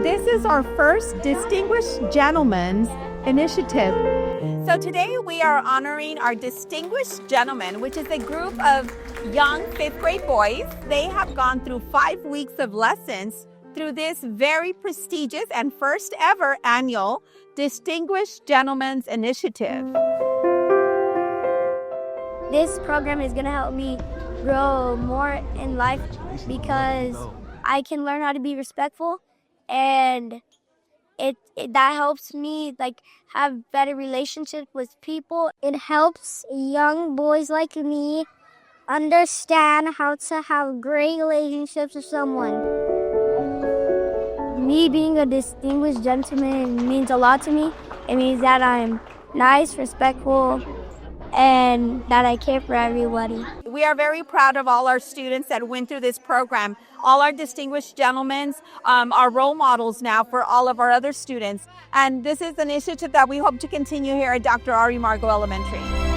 This is our first Distinguished Gentlemen's Initiative. So today we are honoring our Distinguished Gentlemen, which is a group of young 5th grade boys. They have gone through 5 weeks of lessons through this very prestigious and first ever annual Distinguished Gentlemen's Initiative. This program is going to help me grow more in life because I can learn how to be respectful, and that helps me have better relationships with people. It helps young boys like me understand how to have great relationships with someone. Me being a distinguished gentleman means a lot to me. It means that I'm nice, respectful, and that I care for everybody. We are very proud of all our students that went through this program. All our distinguished gentlemen are role models now for all of our other students. And this is an initiative that we hope to continue here at Dr. Margo Elementary.